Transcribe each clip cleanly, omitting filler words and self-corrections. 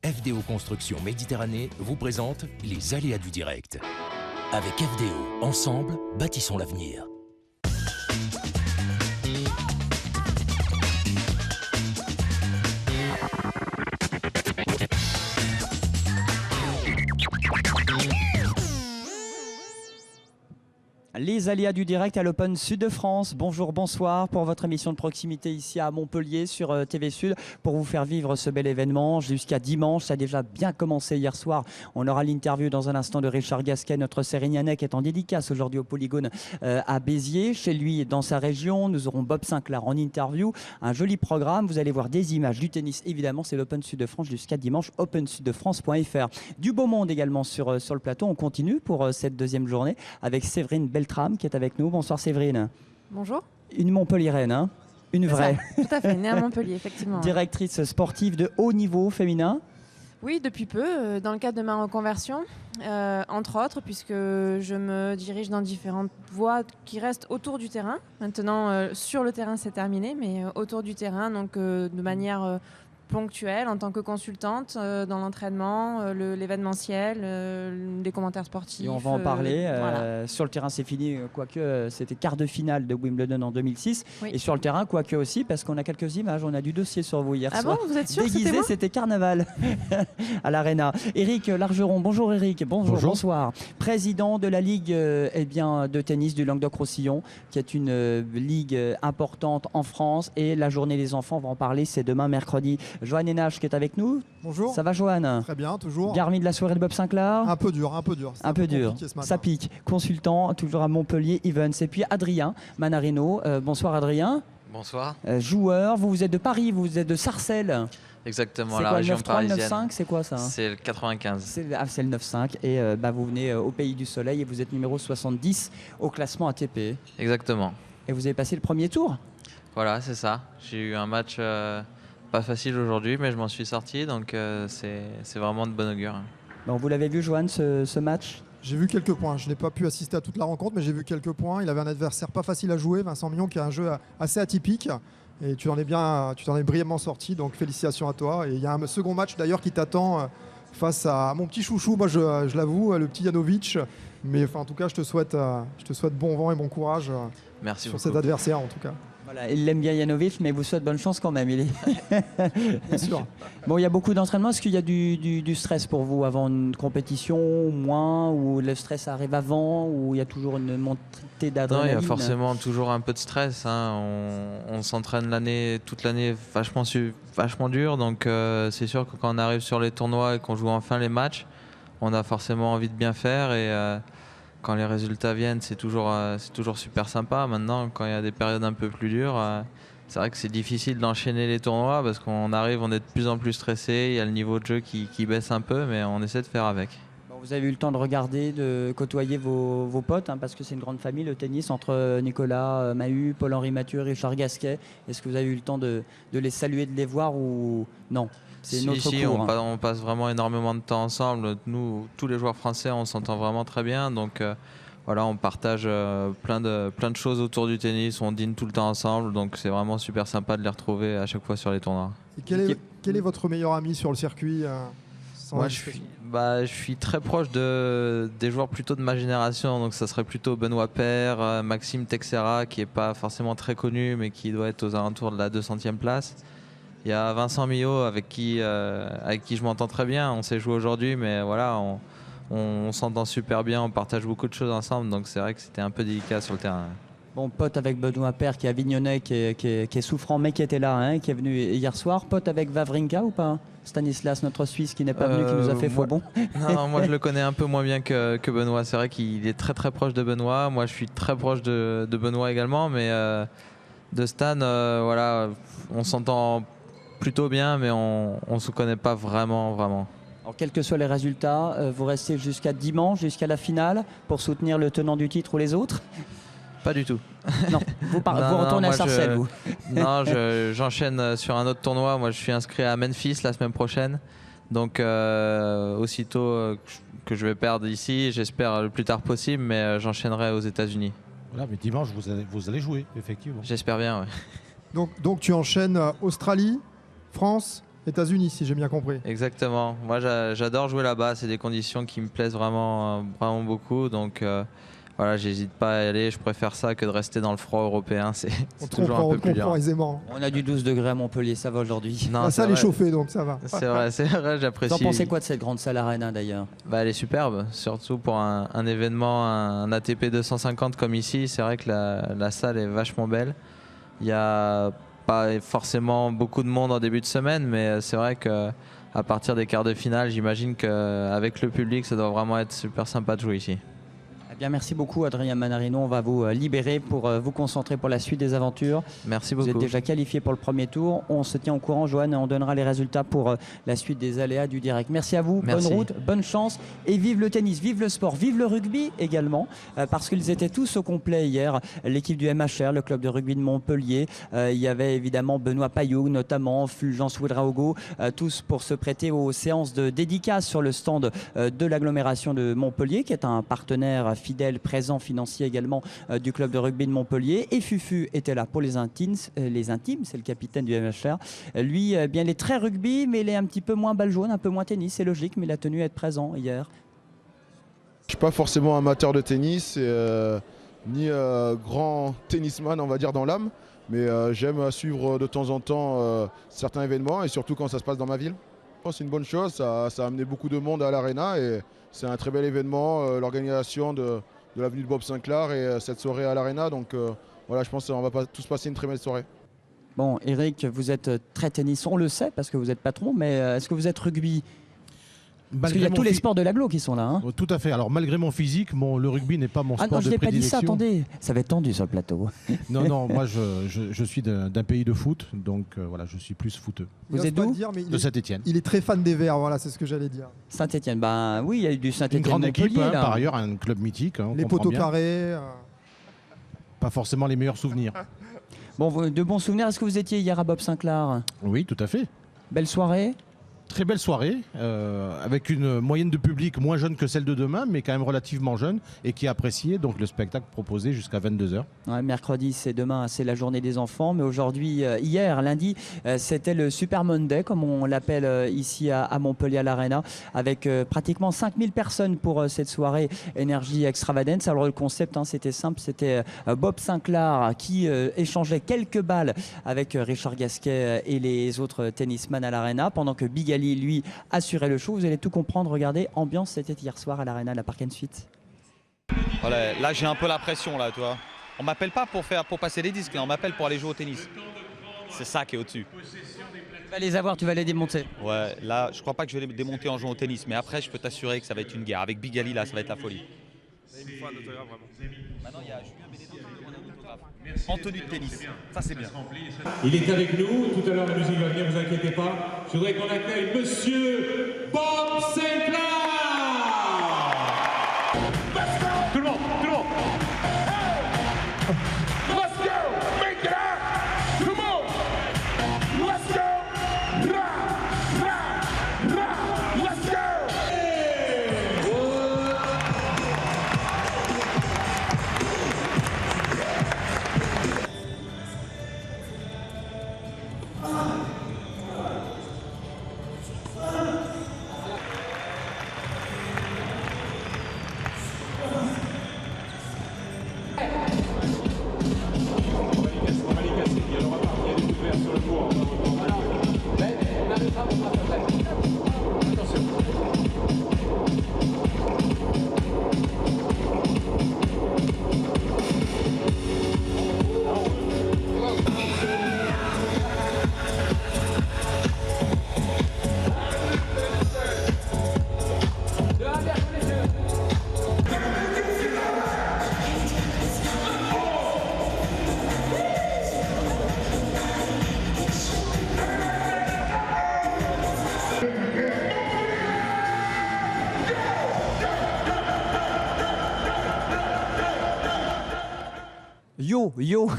FDO Construction Méditerranée vous présente les aléas du direct. Avec FDO, ensemble, bâtissons l'avenir. Les aléas du direct à l'Open Sud de France. Bonjour, bonsoir pour votre émission de proximité ici à Montpellier sur TV Sud pour vous faire vivre ce bel événement jusqu'à dimanche. Ça a déjà bien commencé hier soir. On aura l'interview dans un instant de Richard Gasquet, notre Sérignanais qui est en dédicace aujourd'hui au Polygone à Béziers, chez lui dans sa région. Nous aurons Bob Sinclair en interview. Un joli programme. Vous allez voir des images du tennis. Évidemment, c'est l'Open Sud de France jusqu'à dimanche. opensuddefrance.fr. Du beau monde également sur le plateau. On continue pour cette deuxième journée avec Séverine Beltram qui est avec nous. Bonsoir Séverine. Bonjour. Une Montpelliéraine, hein, une vraie. Ça, tout à fait, née à Montpellier, effectivement. Directrice sportive de haut niveau féminin. Oui, depuis peu, dans le cadre de ma reconversion, entre autres, puisque je me dirige dans différentes voies qui restent autour du terrain. Maintenant, sur le terrain, c'est terminé, mais autour du terrain, donc de manière ponctuelle, en tant que consultante dans l'entraînement, l'événementiel, les commentaires sportifs. Et on va en parler. Voilà. Sur le terrain, c'est fini, quoique c'était quart de finale de Wimbledon en 2006. Oui. Et sur le terrain, quoique aussi, parce qu'on a quelques images, on a du dossier sur vous hier Ah soir. bon, vous êtes sûr que c'était Déguisé, moi c'était carnaval à l'Arena. Éric Largeron, bonjour Éric, bonjour. Bonsoir. Président de la Ligue de tennis du Languedoc-Roussillon, qui est une ligue importante en France. Et la journée des enfants, on va en parler, c'est demain mercredi. Joanne Hénage qui est avec nous. Bonjour. Ça va Joanne? Très bien, toujours. Bien remis de la soirée de Bob Sinclair? Un peu dur, un peu dur. Un peu dur, ça pique. Consultant, toujours à Montpellier, Evans. Et puis Adrien Manarino. Bonsoir Adrien. Bonsoir. Joueur, vous êtes de Paris, vous êtes de Sarcelles. Exactement, C'est la quoi, région 9-3, parisienne. 9-5, c'est quoi ça? C'est le 95. C'est le 9-5 et vous venez au Pays du Soleil et vous êtes numéro 70 au classement ATP. Exactement. Et vous avez passé le premier tour? Voilà, c'est ça. J'ai eu un match pas facile aujourd'hui, mais je m'en suis sorti, donc c'est vraiment de bon augure. Bon, vous l'avez vu Joanne, ce match? J'ai vu quelques points. Je n'ai pas pu assister à toute la rencontre, mais j'ai vu quelques points. Il avait un adversaire pas facile à jouer, Vincent Mignon, qui a un jeu assez atypique. Et tu t'en es brillamment sorti, donc félicitations à toi. Et il y a un second match d'ailleurs qui t'attend face à mon petit chouchou, moi je l'avoue, le petit Janovic. Mais en tout cas, je te souhaite bon vent et bon courage. Merci sur beaucoup. cet adversaire en tout cas. Voilà, il l'aime bien Janovic, mais vous souhaite bonne chance quand même. Bien sûr. Bon, il y a beaucoup d'entraînement. Est-ce qu'il y a du stress pour vous avant une compétition, moins, ou le stress arrive avant, ou il y a toujours une montée d'adrénaline? Non, il y a forcément toujours un peu de stress. Hein. On s'entraîne toute l'année vachement dur, donc c'est sûr que quand on arrive sur les tournois et qu'on joue enfin les matchs, on a forcément envie de bien faire et quand les résultats viennent, c'est toujours super sympa. Maintenant, quand il y a des périodes un peu plus dures, c'est vrai que c'est difficile d'enchaîner les tournois parce qu'on arrive, on est de plus en plus stressé, il y a le niveau de jeu qui baisse un peu, mais on essaie de faire avec. Bon, vous avez eu le temps de regarder, de côtoyer vos potes, hein, parce que c'est une grande famille, le tennis, entre Nicolas Mahut, Paul-Henri Mathieu, Richard Gasquet. Est-ce que vous avez eu le temps de les saluer, de les voir ou non? C'est Si, notre cours, on passe vraiment énormément de temps ensemble. Nous, tous les joueurs français, on s'entend vraiment très bien. Donc voilà, on partage plein de choses autour du tennis. On dîne tout le temps ensemble. Donc c'est vraiment super sympa de les retrouver à chaque fois sur les tournois. Et quel est votre meilleur ami sur le circuit Moi, je suis très proche des joueurs plutôt de ma génération. Donc ça serait plutôt Benoît Paire, Maxime Texera, qui n'est pas forcément très connu, mais qui doit être aux alentours de la 200e place. Il y a Vincent Millot avec qui je m'entends très bien. On s'est joué aujourd'hui, mais voilà, on s'entend super bien, on partage beaucoup de choses ensemble. Donc c'est vrai que c'était un peu délicat sur le terrain. Bon, pote avec Benoît Paire qui est avignonnais, qui est souffrant, mais qui était là, hein, qui est venu hier soir. Pote avec Wawrinka ou pas? Stanislas, notre Suisse, qui n'est pas venu, qui nous a fait faux bon. Non, moi je le connais un peu moins bien que Benoît. C'est vrai qu'il est très très proche de Benoît. Moi je suis très proche de Benoît également, mais de Stan, voilà, on s'entend plutôt bien, mais on ne se connaît pas vraiment. Alors, quels que soient les résultats, vous restez jusqu'à dimanche, jusqu'à la finale, pour soutenir le tenant du titre ou les autres? Pas du tout. Non, vous retournez à Sarcelles, vous. Non, j'enchaîne sur un autre tournoi. Moi, je suis inscrit à Memphis la semaine prochaine. Donc, aussitôt que je vais perdre ici, j'espère le plus tard possible, mais j'enchaînerai aux États-Unis. Voilà, mais dimanche, vous allez jouer, effectivement. J'espère bien, ouais. Donc tu enchaînes Australie, France, États-Unis, si j'ai bien compris. Exactement. Moi, j'adore jouer là-bas. C'est des conditions qui me plaisent vraiment, vraiment beaucoup. Donc, voilà, j'hésite pas à y aller. Je préfère ça que de rester dans le froid européen. C'est toujours un peu plus dur. Aisément. On a du 12 degrés à Montpellier, ça va aujourd'hui. Non, La salle est vrai. chauffée, donc ça va. C'est vrai, Vous j'apprécie. en pensez quoi de cette grande salle Arena d'ailleurs? Bah, elle est superbe, surtout pour un événement, un ATP 250 comme ici. C'est vrai que la salle est vachement belle. Il n'y a pas forcément beaucoup de monde en début de semaine, mais c'est vrai qu'à partir des quarts de finale, j'imagine qu'avec le public, ça doit vraiment être super sympa de jouer ici. Eh bien, merci beaucoup Adrien Manarino, on va vous libérer pour vous concentrer pour la suite des aventures. Merci Vous beaucoup. êtes déjà qualifié pour le premier tour. On se tient au courant, Johan, et on donnera les résultats pour la suite des aléas du direct. Merci à vous, Merci. bonne route, bonne chance et vive le tennis, vive le sport, vive le rugby également, parce qu'ils étaient tous au complet hier. L'équipe du MHR, le club de rugby de Montpellier, il y avait évidemment Benoît Paillot, notamment Fulgence Ouedraogo, tous pour se prêter aux séances de dédicaces sur le stand de l'agglomération de Montpellier, qui est un partenaire fidèle, présent, financier également du club de rugby de Montpellier. Et Fufu était là pour les intimes, c'est le capitaine du MHR. Lui, bien, il est très rugby, mais il est un petit peu moins balle jaune, un peu moins tennis, c'est logique, mais il a tenu à être présent hier. Je ne suis pas forcément amateur de tennis, ni grand tennisman, on va dire, dans l'âme, mais j'aime suivre de temps en temps certains événements, et surtout quand ça se passe dans ma ville. C'est une bonne chose, ça a amené beaucoup de monde à l'Arena, et c'est un très bel événement, l'organisation de l'avenue de Bob Sinclair et cette soirée à l'Arena. Donc voilà, je pense qu'on va tous passer une très belle soirée. Bon, Eric, vous êtes très tennis, on le sait parce que vous êtes patron, mais est-ce que vous êtes rugby? Parce qu'il y a tous les sports de l'agglo qui sont là. Hein. Tout à fait. Alors malgré mon physique, le rugby n'est pas mon sport non, je de n'ai pas dit ça, prédilection. attendez. Ça va être tendu sur le plateau. Non, moi je suis d'un pays de foot, donc voilà, je suis plus footeux. Vous êtes d'où? De Saint-Étienne. Il est très fan des Verts, voilà, c'est ce que j'allais dire. Saint-Étienne, ben oui, il y a eu du Une Saint-Étienne. grande équipe, Montpellier, par ailleurs, un club mythique. On Les comprend poteaux bien. carrés. Pas forcément les meilleurs souvenirs. Bon, de bons souvenirs. Est-ce que vous étiez hier à Bob Sinclair? Oui, tout à fait. Belle soirée. Très belle soirée, avec une moyenne de public moins jeune que celle de demain, mais quand même relativement jeune, et qui appréciait donc le spectacle proposé jusqu'à 22h. Ouais, mercredi, c'est demain, c'est la journée des enfants, mais aujourd'hui, hier, lundi, c'était le Super Monday, comme on l'appelle ici à Montpellier à l'Arena, avec pratiquement 5000 personnes pour cette soirée Énergie Extravagance. Alors le concept, c'était simple, c'était Bob Sinclair qui échangeait quelques balles avec Richard Gasquet et les autres tennisman à l'Arena, pendant que Big Ali, lui, assurait le show. Vous allez tout comprendre. Regardez, ambiance, c'était hier soir à l'Arena, la Park & Suite. Voilà, là j'ai un peu la pression là, toi. On m'appelle pas pour passer les disques, là, on m'appelle pour aller jouer au tennis. C'est ça qui est au-dessus. Tu vas les avoir, tu vas les démonter. Ouais, là je crois pas que je vais les démonter en jouant au tennis, mais après je peux t'assurer que ça va être une guerre. Avec Big Ali là, ça va être la folie. Maintenant il y a Julien Benedetto qui demande un autographe. En tenue de tennis, ça c'est bien. Il est avec nous, tout à l'heure la musique va venir, vous inquiétez pas. Je voudrais qu'on accueille Monsieur Bob Sinclair. Tout le monde, tout le monde. Let's go, make it out. Come on. Let's go. Ra, ra, ra. Let's go. Yo,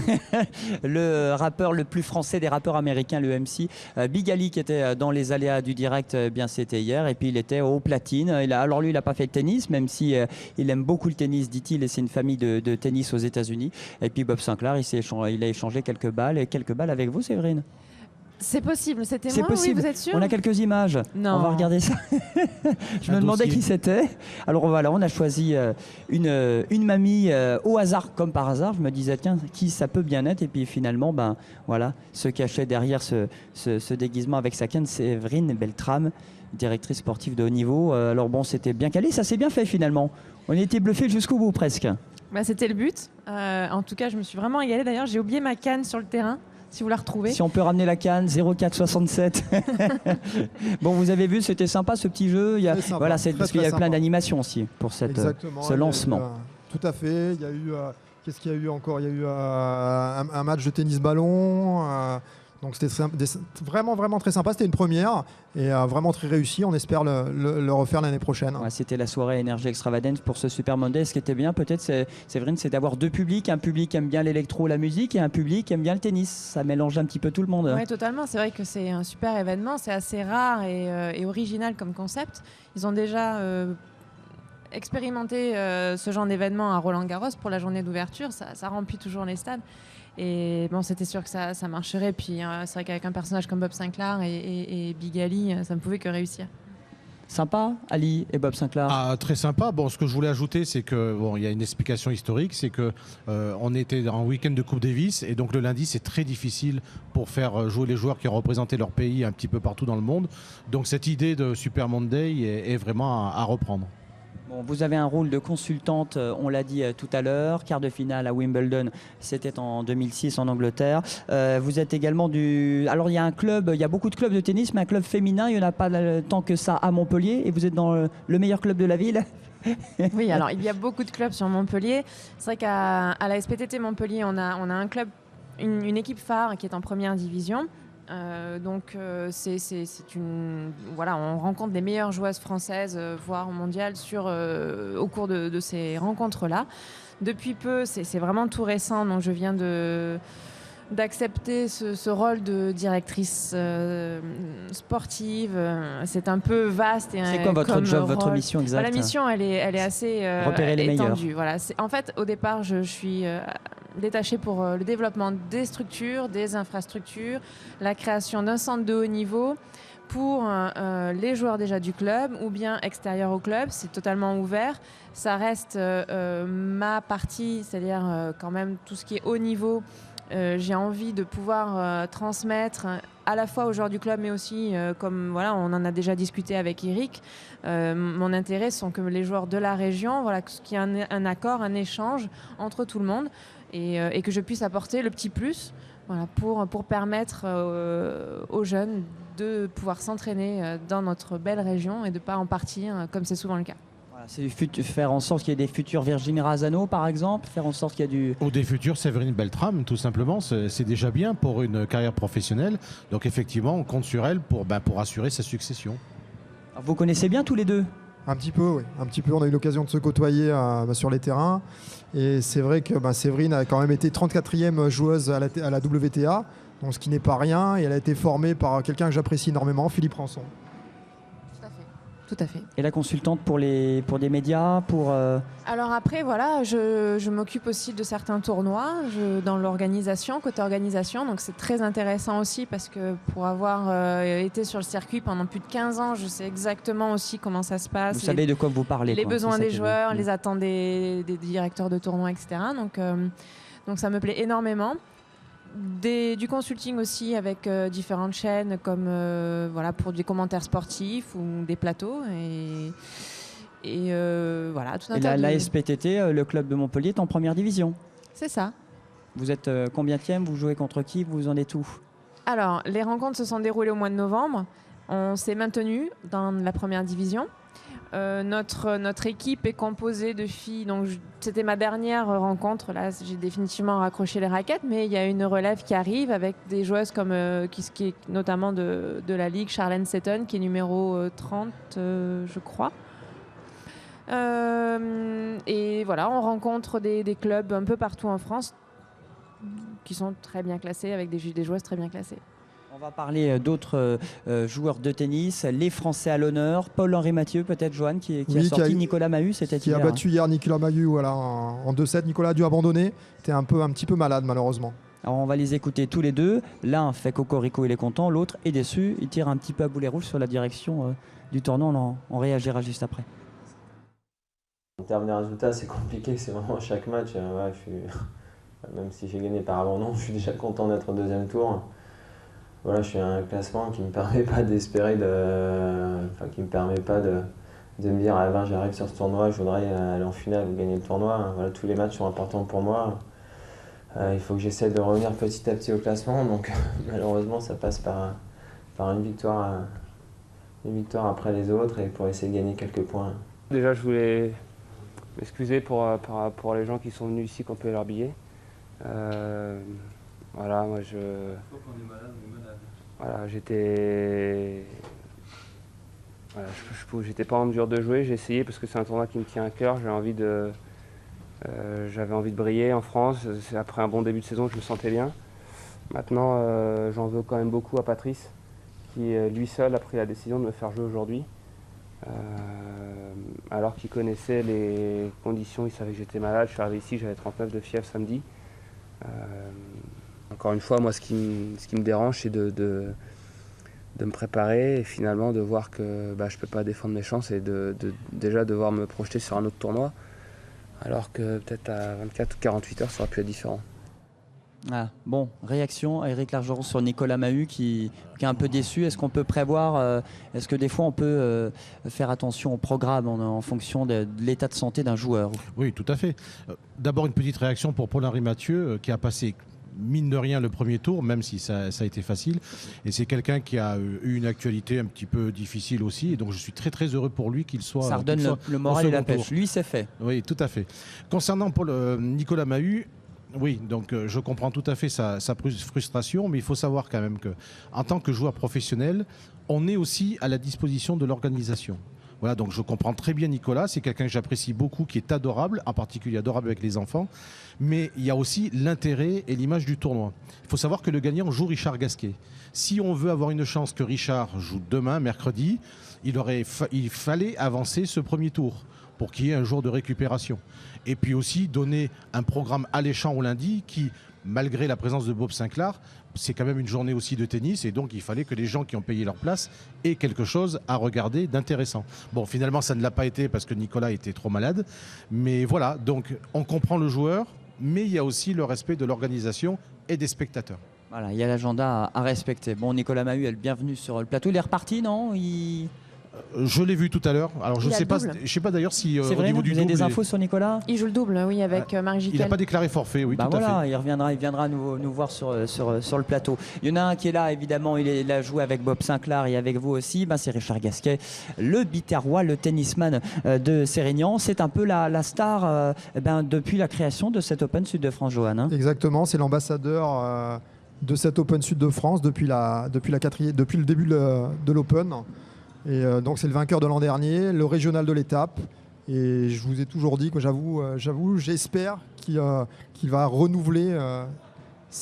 le rappeur le plus français des rappeurs américains, le MC. Big Ali qui était dans les aléas du direct, bien c'était hier, et puis il était aux platines. Alors lui, il n'a pas fait de tennis, même si il aime beaucoup le tennis, dit-il, et c'est une famille de tennis aux États-Unis. Et puis Bob Sinclair, il a échangé quelques balles avec vous, Séverine. C'est possible, c'était C'est moi, possible. oui, vous êtes sûr? On a quelques images. Non. On va regarder ça. Je me demandais qui c'était. Alors voilà, on a choisi une mamie au hasard, comme par hasard. Je me disais, tiens, qui ça peut bien être? Et puis finalement, ben voilà, se cachait derrière ce déguisement avec sa canne, Séverine Beltrame, directrice sportive de haut niveau. Alors bon, c'était bien calé, ça s'est bien fait finalement. On a été bluffés jusqu'au bout presque. Bah, c'était le but. En tout cas, je me suis vraiment régalée. D'ailleurs, j'ai oublié ma canne sur le terrain. Si vous la retrouvez. Si on peut ramener la canne, 0467. Bon, vous avez vu, c'était sympa ce petit jeu. Il y a, Sympa, voilà, c'est parce qu'il y a plein d'animations aussi pour Exactement, ce lancement. Tout à fait. Il y a eu, qu'est-ce qu'il y a eu encore? Il y a eu un match de tennis ballon. Donc c'était vraiment très sympa. C'était une première et vraiment très réussi. On espère le refaire l'année prochaine. Ouais, c'était la soirée Énergie Extravagance pour ce Super Monday. Ce qui était bien, peut-être, Séverine, c'est d'avoir deux publics. Un public qui aime bien l'électro, la musique, et un public qui aime bien le tennis. Ça mélange un petit peu tout le monde. Oui, totalement. C'est vrai que c'est un super événement. C'est assez rare et original comme concept. Ils ont déjà expérimenté ce genre d'événement à Roland-Garros pour la journée d'ouverture. Ça remplit toujours les stades. Et bon, c'était sûr que ça marcherait. Puis c'est vrai qu'avec un personnage comme Bob Sinclair et Big Ali, ça ne pouvait que réussir. Sympa, Ali et Bob Sinclair. Très sympa. Bon, ce que je voulais ajouter, c'est que il y a une explication historique, c'est que on était en week-end de Coupe Davis et donc le lundi c'est très difficile pour faire jouer les joueurs qui ont représenté leur pays un petit peu partout dans le monde. Donc cette idée de Super Monday est vraiment à reprendre. Bon, vous avez un rôle de consultante, on l'a dit tout à l'heure, quart de finale à Wimbledon, c'était en 2006 en Angleterre. Vous êtes également Alors il y a un club, il y a beaucoup de clubs de tennis, mais un club féminin, il n'y en a pas tant que ça à Montpellier, et vous êtes dans le meilleur club de la ville. Oui, alors il y a beaucoup de clubs sur Montpellier. C'est vrai qu'à la SPTT Montpellier, on a un club, une équipe phare qui est en première division. Voilà, on rencontre les meilleures joueuses françaises, voire mondiales, au cours de ces rencontres-là. Depuis peu, c'est vraiment tout récent, donc je viens d'accepter ce rôle de directrice sportive. C'est un peu vaste. C'est quoi votre job, votre mission exacte? La mission, elle est assez repérer les étendue. meilleurs. Voilà. En fait, au départ, je suis détachée pour le développement des structures, des infrastructures, la création d'un centre de haut niveau pour les joueurs déjà du club ou bien extérieurs au club. C'est totalement ouvert. Ça reste ma partie, c'est-à-dire quand même tout ce qui est haut niveau. J'ai envie de pouvoir transmettre à la fois aux joueurs du club, mais aussi, comme voilà, on en a déjà discuté avec Eric, mon intérêt sont que les joueurs de la région, voilà, qu'il y ait un accord, un échange entre tout le monde et que je puisse apporter le petit plus, voilà, pour permettre aux jeunes de pouvoir s'entraîner dans notre belle région et de ne pas en partir comme c'est souvent le cas. C'est faire en sorte qu'il y ait des futurs Virginie Razzano, par exemple, faire en sorte qu'il y ait du... Ou des futurs Séverine Beltrame, tout simplement. C'est déjà bien pour une carrière professionnelle. Donc effectivement, on compte sur elle pour assurer sa succession. Alors, vous connaissez bien tous les deux? Un petit peu, oui. Un petit peu. On a eu l'occasion de se côtoyer sur les terrains. Et c'est vrai que Séverine a quand même été 34e joueuse à la WTA, donc ce qui n'est pas rien. Et elle a été formée par quelqu'un que j'apprécie énormément, Philippe Rançon. Tout à fait. Et la consultante pour des médias, Alors après, voilà, je m'occupe aussi de certains tournois dans l'organisation, côté organisation. Donc c'est très intéressant aussi parce que pour avoir été sur le circuit pendant plus de 15 ans, je sais exactement aussi comment ça se passe. Vous savez de quoi vous parlez. Les besoins des joueurs, les attentes des directeurs de tournois, etc. Donc ça me plaît énormément. Du consulting aussi avec différentes chaînes comme voilà, pour des commentaires sportifs ou des plateaux et voilà, tout un tas de... La SPTT, le club de Montpellier, est en première division. C'est ça. Vous êtes combienième? Vous jouez contre qui? Vous en êtes où? Alors, les rencontres se sont déroulées au mois de novembre. On s'est maintenu dans la première division. Notre équipe est composée de filles. Donc c'était ma dernière rencontre. Là, j'ai définitivement raccroché les raquettes, mais il y a une relève qui arrive avec des joueuses comme qui est notamment de la ligue, Charlène Seton, qui est numéro 30, je crois. Et voilà, on rencontre des clubs un peu partout en France qui sont très bien classés, avec des joueuses très bien classées. On va parler d'autres joueurs de tennis, les Français à l'honneur. Paul-Henri Mathieu, peut-être, Joanne, qui a sorti Nicolas Mahut, c'était hier. Qui a battu hier Nicolas Mahut, voilà, en 2-7. Nicolas a dû abandonner. Il était un petit peu malade, malheureusement. Alors on va les écouter tous les deux. L'un fait cocorico, il est content, l'autre est déçu, il tire un petit peu à boulet rouge sur la direction du tournoi. On réagira juste après. En termes de résultats, c'est compliqué, c'est vraiment chaque match. Même si j'ai gagné par abandon, je suis déjà content d'être au deuxième tour. Voilà, je suis à un classement qui ne me permet pas d'espérer, qui me permet pas de me dire ah ben, j'arrive sur ce tournoi, je voudrais aller en finale ou gagner le tournoi. Voilà, tous les matchs sont importants pour moi. Il faut que j'essaie de revenir petit à petit au classement, donc malheureusement ça passe par une victoire après les autres et pour essayer de gagner quelques points. Déjà je voulais m'excuser pour les gens qui sont venus ici qui ont payé leur billet. Voilà, moi j'étais pas en mesure de jouer, j'ai essayé parce que c'est un tournoi qui me tient à cœur, j'avais envie de briller en France. Après un bon début de saison, je me sentais bien. Maintenant, j'en veux quand même beaucoup à Patrice, qui lui seul a pris la décision de me faire jouer aujourd'hui. Alors qu'il connaissait les conditions, il savait que j'étais malade, je suis arrivé ici, j'avais 39 de fièvre samedi. Encore une fois, moi ce qui me dérange, c'est de me préparer et finalement de voir que je ne peux pas défendre mes chances et déjà devoir me projeter sur un autre tournoi. Alors que peut-être à 24 ou 48 heures, ça aurait pu être différent. Ah, bon, réaction à Éric Largeron sur Nicolas Mahut qui est un peu déçu. Est-ce qu'on peut prévoir, est-ce que des fois on peut faire attention au programme en fonction de l'état de santé d'un joueur? Oui, tout à fait. D'abord une petite réaction pour Paul-Henri Mathieu qui a passé mine de rien le premier tour, même si ça a été facile. Et c'est quelqu'un qui a eu une actualité un petit peu difficile aussi. Et donc je suis très très heureux pour lui qu'il soit. Ça redonne le moral et la pêche. Lui, c'est fait. Oui, tout à fait. Concernant Nicolas Mahut, oui, donc je comprends tout à fait sa frustration, mais il faut savoir quand même qu'en tant que joueur professionnel, on est aussi à la disposition de l'organisation. Voilà, donc je comprends très bien Nicolas, c'est quelqu'un que j'apprécie beaucoup, qui est adorable, en particulier adorable avec les enfants, mais il y a aussi l'intérêt et l'image du tournoi. Il faut savoir que le gagnant joue Richard Gasquet. Si on veut avoir une chance que Richard joue demain, mercredi, il fallait avancer ce premier tour pour qu'il y ait un jour de récupération. Et puis aussi donner un programme alléchant au lundi qui, malgré la présence de Bob Sinclair, c'est quand même une journée aussi de tennis et donc il fallait que les gens qui ont payé leur place aient quelque chose à regarder d'intéressant. Bon, finalement, ça ne l'a pas été parce que Nicolas était trop malade. Mais voilà, donc on comprend le joueur, mais il y a aussi le respect de l'organisation et des spectateurs. Voilà, il y a l'agenda à respecter. Bon, Nicolas Mahut est le bienvenu sur le plateau. Il est reparti, non? Je l'ai vu tout à l'heure. Alors je sais pas d'ailleurs si c'est vrai, au niveau du vous double. avez des infos sur Nicolas? Il joue le double, oui, avec Marc Gitel. Il n'a pas déclaré forfait, oui, tout à fait. Il viendra nous voir sur le plateau. Il y en a un qui est là, évidemment, il a joué avec Bob Sinclair et avec vous aussi. C'est Richard Gasquet, le Biterrois, le tennisman de Sérignan. C'est un peu la star depuis la création de cet Open Sud de France, Johan. Hein. Exactement, c'est l'ambassadeur de cet Open Sud de France depuis le début de l'Open. Et donc c'est le vainqueur de l'an dernier, le régional de l'étape. Et je vous ai toujours dit que j'espère qu'il va renouveler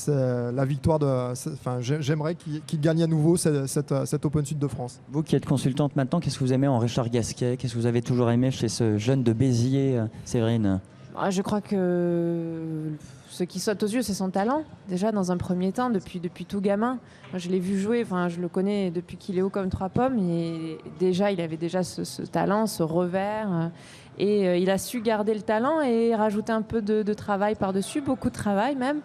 la victoire j'aimerais qu'il gagne à nouveau cet Open Sud de France. Vous qui êtes consultante maintenant, qu'est-ce que vous aimez en Richard Gasquet? Qu'est-ce que vous avez toujours aimé chez ce jeune de Béziers, Séverine? Je crois que ce qui saute aux yeux, c'est son talent. Déjà, dans un premier temps, depuis tout gamin. Moi, je l'ai vu jouer, je le connais depuis qu'il est haut comme trois pommes. Et déjà, il avait déjà ce talent, ce revers. Et il a su garder le talent et rajouter un peu de travail par-dessus, beaucoup de travail même.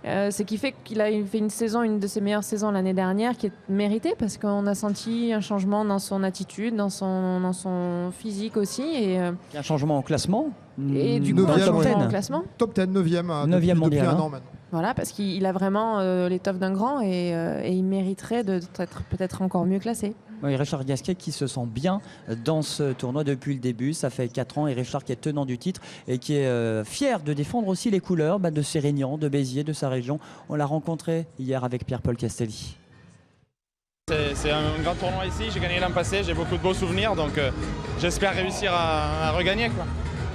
Ce qui fait qu'il a fait une de ses meilleures saisons l'année dernière, qui est méritée parce qu'on a senti un changement dans son attitude, dans son physique aussi. Et un changement au classement. Et du coup, un changement au classement. Top 10, 9e mondial, depuis un an maintenant. Voilà, parce qu'il a vraiment l'étoffe d'un grand et il mériterait d'être peut-être encore mieux classé. Oui, Richard Gasquet qui se sent bien dans ce tournoi depuis le début. Ça fait 4 ans et Richard qui est tenant du titre et qui est fier de défendre aussi les couleurs de Sérignan, de Béziers, de sa région. On l'a rencontré hier avec Pierre-Paul Castelli. C'est un grand tournoi ici, j'ai gagné l'an passé, j'ai beaucoup de beaux souvenirs, donc j'espère réussir à regagner.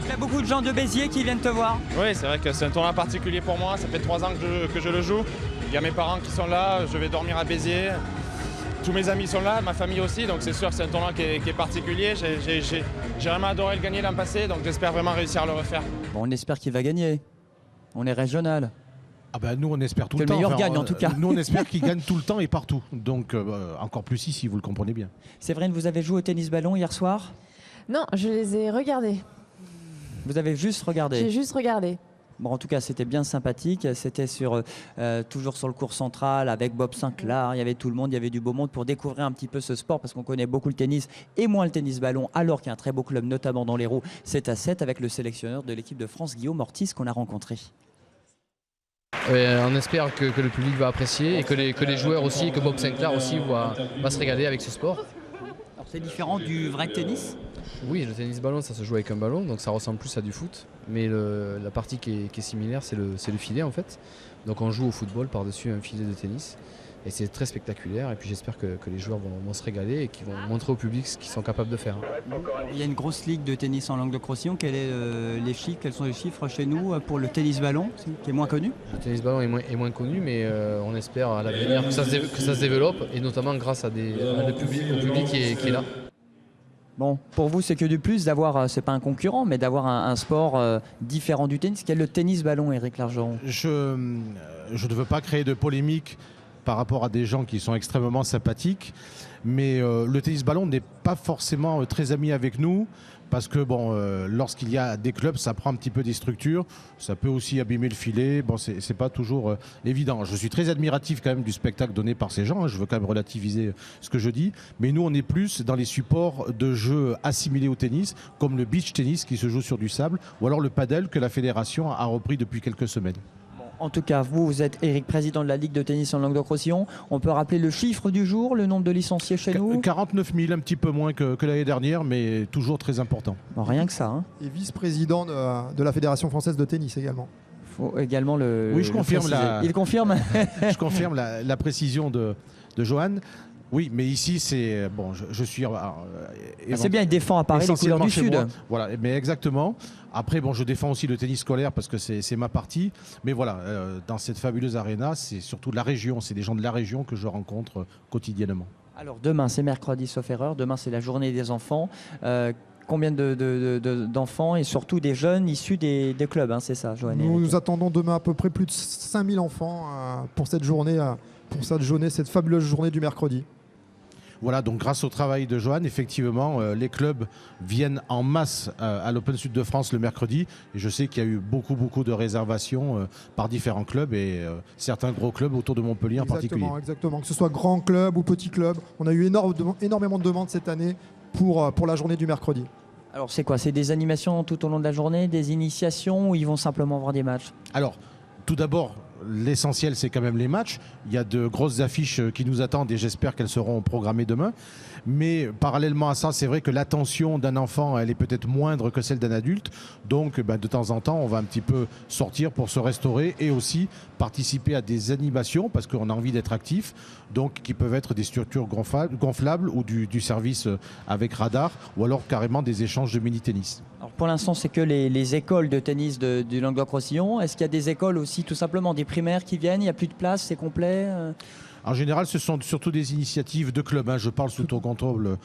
Il y a beaucoup de gens de Béziers qui viennent te voir. Oui, c'est vrai que c'est un tournoi particulier pour moi, ça fait 3 ans que je le joue. Il y a mes parents qui sont là, je vais dormir à Béziers. Tous mes amis sont là, ma famille aussi, donc c'est sûr c'est un tournoi qui est particulier. J'ai vraiment adoré le gagner l'an passé, donc j'espère vraiment réussir à le refaire. Bon, on espère qu'il va gagner. On est régional. Ah bah nous on espère tout que le temps. le meilleur gagne en tout cas. Nous on espère qu'il gagne tout le temps et partout. Donc encore plus ici, vous le comprenez bien. Séverine, vous avez joué au tennis ballon hier soir? Non, je les ai regardés. Vous avez juste regardé? J'ai juste regardé. Bon, en tout cas, c'était bien sympathique. C'était toujours sur le court central avec Bob Sinclair. Il y avait tout le monde, il y avait du beau monde pour découvrir un petit peu ce sport parce qu'on connaît beaucoup le tennis et moins le tennis ballon. Alors qu'il y a un très beau club, notamment dans l'Hérault, 7-7 avec le sélectionneur de l'équipe de France, Guillaume Ortiz, qu'on a rencontré. On espère que le public va apprécier et que les joueurs aussi, et que Bob Sinclair aussi va se régaler avec ce sport. Alors c'est différent du vrai tennis? Oui, le tennis ballon, ça se joue avec un ballon, donc ça ressemble plus à du foot. Mais la partie qui est similaire, c'est le filet en fait. Donc on joue au football par-dessus un filet de tennis. Et c'est très spectaculaire. Et puis j'espère que les joueurs vont se régaler et qu'ils vont montrer au public ce qu'ils sont capables de faire. Il y a une grosse ligue de tennis en Languedoc-Roussillon. Quels sont les chiffres chez nous pour le tennis ballon, qui est moins connu? Le tennis ballon est moins connu, mais on espère à l'avenir que ça se développe, et notamment grâce au public qui est là. Bon, pour vous, c'est que du plus d'avoir, c'est pas un concurrent, mais d'avoir un sport différent du tennis. Quel est le tennis ballon, Éric Largeron? Je ne veux pas créer de polémique par rapport à des gens qui sont extrêmement sympathiques, mais le tennis ballon n'est pas forcément très ami avec nous, parce que lorsqu'il y a des clubs, ça prend un petit peu des structures, ça peut aussi abîmer le filet, c'est pas toujours évident. Je suis très admiratif quand même du spectacle donné par ces gens, je veux quand même relativiser ce que je dis, mais nous on est plus dans les supports de jeux assimilés au tennis, comme le beach tennis qui se joue sur du sable, ou alors le paddle que la fédération a repris depuis quelques semaines. En tout cas, vous êtes Éric, président de la Ligue de tennis en Languedoc-Roussillon. On peut rappeler le chiffre du jour, le nombre de licenciés chez nous? 49 000, un petit peu moins que l'année dernière, mais toujours très important. Bon, rien que ça. Hein. Et vice-président de la Fédération française de tennis également. Il faut également le. Oui, je confirme. Il confirme. Je confirme la précision de Johan. Oui, mais ici, c'est bon. Je suis. C'est bien, il défend à Paris les couleurs du Sud. Voilà, mais exactement. Après, je défends aussi le tennis scolaire parce que c'est ma partie. Mais voilà, dans cette fabuleuse arena, c'est surtout de la région. C'est des gens de la région que je rencontre quotidiennement. Alors demain, c'est mercredi, sauf erreur. Demain, c'est la journée des enfants. Combien d'enfants et surtout des jeunes issus des clubs, hein, c'est ça, Johan? Nous attendons demain à peu près plus de 5000 enfants pour cette journée, cette fabuleuse journée du mercredi. Voilà, donc grâce au travail de Johan, effectivement, les clubs viennent en masse à l'Open Sud de France le mercredi. Et je sais qu'il y a eu beaucoup de réservations par différents clubs et certains gros clubs autour de Montpellier en particulier. Exactement, que ce soit grand club ou petit club. On a eu énormément de demandes cette année pour la journée du mercredi. Alors c'est quoi? C'est des animations tout au long de la journée, des initiations, ou ils vont simplement voir des matchs? Alors, tout d'abord, l'essentiel, c'est quand même les matchs. Il y a de grosses affiches qui nous attendent et j'espère qu'elles seront programmées demain. Mais parallèlement à ça, c'est vrai que l'attention d'un enfant, elle est peut-être moindre que celle d'un adulte. Donc, de temps en temps, on va un petit peu sortir pour se restaurer et aussi participer à des animations parce qu'on a envie d'être actif. Donc, qui peuvent être des structures gonflables ou du service avec radar ou alors carrément des échanges de mini-tennis. Alors pour l'instant, c'est que les écoles de tennis du Languedoc-Roussillon. Est-ce qu'il y a des écoles aussi, tout simplement, des primaires qui viennent? Il n'y a plus de place, c'est complet? En général, ce sont surtout des initiatives de clubs. Hein. Je parle sous ton contrôle,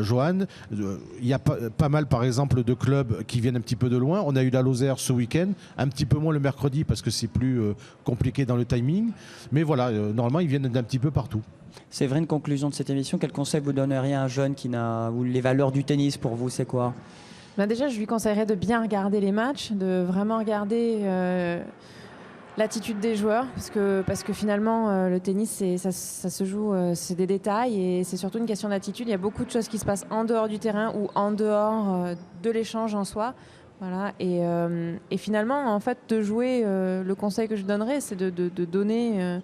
Johan. Il y a pas mal, par exemple, de clubs qui viennent un petit peu de loin. On a eu la Lozère ce week-end, un petit peu moins le mercredi parce que c'est plus compliqué dans le timing. Mais voilà, normalement, ils viennent d'un petit peu partout. C'est vrai, une conclusion de cette émission. Quel conseil vous donneriez à un jeune qui n'a... ou les valeurs du tennis pour vous, c'est quoi? Déjà, je lui conseillerais de bien regarder les matchs, de vraiment regarder l'attitude des joueurs, parce que finalement, le tennis, ça se joue, c'est des détails et c'est surtout une question d'attitude. Il y a beaucoup de choses qui se passent en dehors du terrain ou en dehors de l'échange en soi. Voilà. Et finalement, en fait, de jouer, le conseil que je donnerais, c'est de donner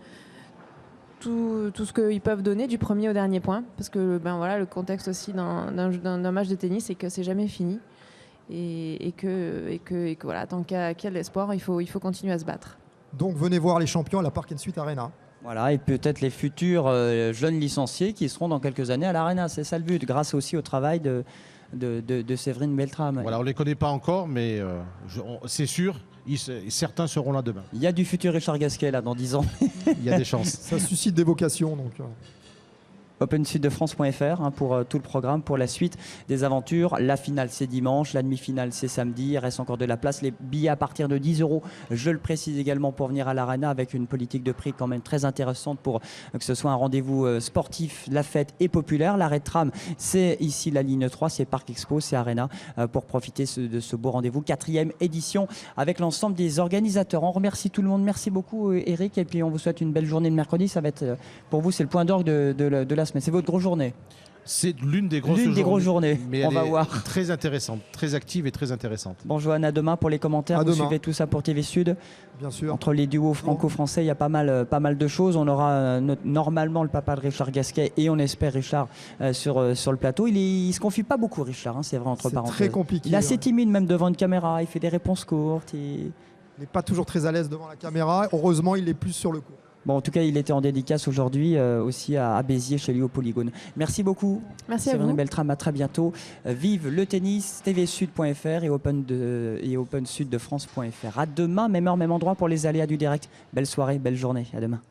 tout ce qu'ils peuvent donner du premier au dernier point, parce que le contexte aussi d'un match de tennis, c'est que c'est jamais fini. Et que voilà, tant qu'il y a de l'espoir, il faut continuer à se battre. Donc venez voir les champions à la Park & Suite Arena. Voilà, et peut-être les futurs jeunes licenciés qui seront dans quelques années à l'Arena. C'est ça le but, grâce aussi au travail de Séverine Beltrame. Voilà, on ne les connaît pas encore, mais c'est sûr, certains seront là demain. Il y a du futur Richard Gasquet là dans 10 ans. Il y a des chances. Ça suscite des vocations. Donc. OpenSudDeFrance.fr pour tout le programme, pour la suite des aventures. La finale c'est dimanche, la demi-finale c'est samedi, il reste encore de la place. Les billets à partir de 10 €, je le précise également, pour venir à l'Arena, avec une politique de prix quand même très intéressante pour que ce soit un rendez-vous sportif, la fête et populaire. L'arrêt de tram, c'est ici la ligne 3, c'est Parc Expo, c'est Arena, pour profiter de ce beau rendez-vous, 4e édition avec l'ensemble des organisateurs. On remercie tout le monde, merci beaucoup Eric, et puis on vous souhaite une belle journée de mercredi. Ça va être, pour vous, c'est le point d'orgue de la semaine, c'est votre grosse journée. C'est l'une des grosses journées. Mais on elle va est voir. Très intéressante, très active et très intéressante. Bon, Johan, à demain pour les commentaires. À Vous demain. suivez tout ça pour TV Sud. Bien sûr. Entre les duos franco-français, il y a pas mal de choses. On aura normalement le papa de Richard Gasquet et on espère Richard sur le plateau. Il se confie pas beaucoup, Richard, hein, c'est vrai, entre parenthèses. C'est très compliqué. Il est assez timide même devant une caméra. Il fait des réponses courtes. Il n'est pas toujours très à l'aise devant la caméra. Heureusement, il est plus sur le coup. Bon, en tout cas, il était en dédicace aujourd'hui aussi à Béziers, chez lui au Polygone. Merci beaucoup. Merci à Séverine vous. Beltrame, à très bientôt. Vive le tennis, tvsud.fr et OpenSudDeFrance.fr. À demain, même heure, même endroit pour les aléas du direct. Belle soirée, belle journée. À demain.